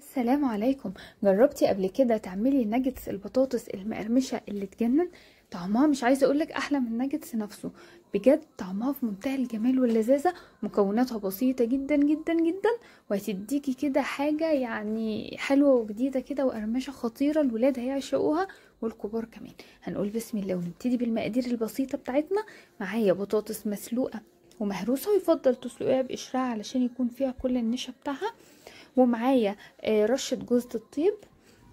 السلام عليكم. جربتي قبل كده تعملي ناجتس البطاطس المقرمشه اللي تجنن؟ طعمها مش عايزه اقولك احلى من الناجتس نفسه. بجد طعمها في منتهى الجمال واللذاذه، مكوناتها بسيطه جدا جدا جدا، وهتديكي كده حاجه يعني حلوه وجديده كده وقرمشه خطيره. الولاد هيعشقوها والكبار كمان. هنقول بسم الله ونبتدي بالمقادير البسيطه بتاعتنا. معايا بطاطس مسلوقه ومهروسه، ويفضل تسلقيها بقشرها علشان يكون فيها كل النشا بتاعها. ومعايا رشة جوز الطيب،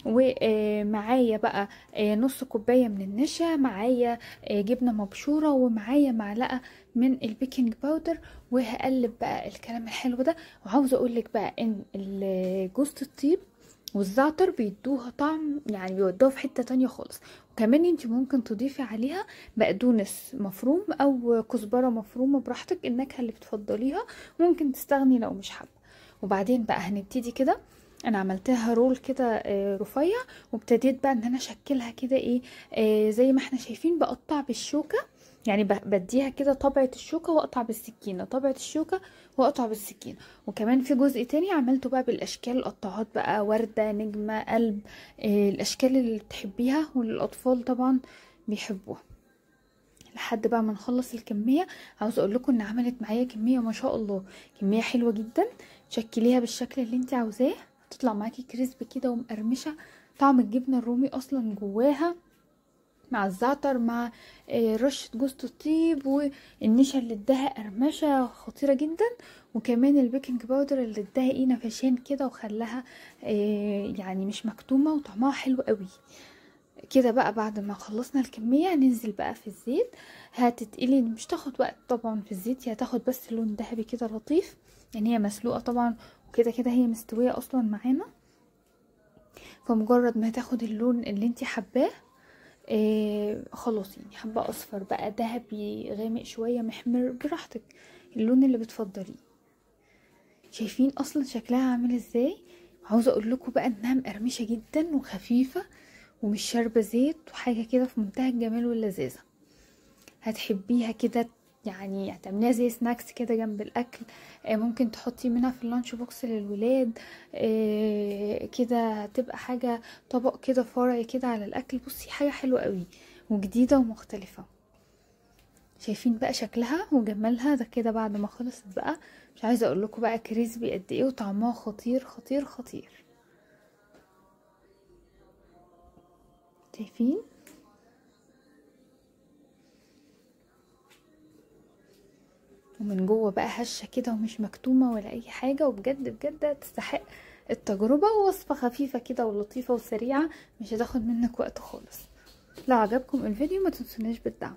ومعايا بقى نص كوباية من النشا، معايا جبنة مبشورة، ومعايا معلقة من البيكنج باودر. وهقلب بقى الكلام الحلو ده. وعاوزة اقولك بقى ان جوز الطيب والزعتر بيدوها طعم، يعني بيودوها في حتة تانية خالص. وكمان انت ممكن تضيفي عليها بقدونس مفروم او كزبرة مفرومة براحتك، النكهة اللي بتفضليها. ممكن تستغني لو مش حابة. وبعدين بقى هنبتدي كده. انا عملتها رول كده رفيع، وابتديت بقى ان انا اشكلها كده ايه، زي ما احنا شايفين بقطع بالشوكة. يعني بديها كده طبعة الشوكة واقطع بالسكينة، طبعة الشوكة واقطع بالسكينة. وكمان في جزء تاني عملته بقى بالاشكال، القطعات بقى وردة، نجمة، قلب، الاشكال اللي تحبيها والاطفال طبعا بيحبوها. لحد بقى ما نخلص الكميه. عاوزه اقول لكم ان عملت معايا كميه ما شاء الله، كميه حلوه جدا. شكليها بالشكل اللي انت عاوزاه، هتطلع معاكي كريسبي كده ومقرمشه. طعم الجبنه الرومي اصلا جواها مع الزعتر، مع رشه جوز الطيب والنشا اللي اداها قرمشه خطيره جدا. وكمان البيكنج باودر اللي اداها ايه نفشان كده وخلاها يعني مش مكتومه، وطعمها حلو قوي. كده بقى بعد ما خلصنا الكمية ننزل بقى في الزيت. هتتقلي، مش تاخد وقت طبعا في الزيت، هي هتاخد بس لون ذهبي كده لطيف. يعني هي مسلوقة طبعا، وكده كده هي مستوية اصلا معانا. فمجرد ما تاخد اللون اللي انتي حباه، خلاص. يعني حابة اصفر بقى، ذهبي، غامق شوية، محمر، براحتك اللون اللي بتفضليه. شايفين اصلا شكلها عامل ازاي؟ عاوزه اقول لكم بقى انها مقرمشه جدا وخفيفه، ومش شاربه زيت، وحاجه كده في منتهى الجمال واللذاذه. هتحبيها كده، يعني هتعمليها زي سناكس كده جنب الاكل. ممكن تحطي منها في اللانش بوكس للولاد. كده هتبقى حاجه طبق كده فرعي كده على الاكل. بصي حاجه حلوه قوي وجديده ومختلفه. شايفين بقى شكلها وجمالها ده كده بعد ما خلصت بقى. مش عايزه اقول لكم بقى كريسبي قد ايه، وطعمها خطير خطير خطير. شايفين؟ ومن جوه بقى هشه كده ومش مكتومه ولا اي حاجه، وبجد بجد تستحق التجربه. ووصفه خفيفه كده ولطيفه وسريعه، مش هتاخد منك وقت خالص. لو عجبكم الفيديو ما تنسوناش بالدعم.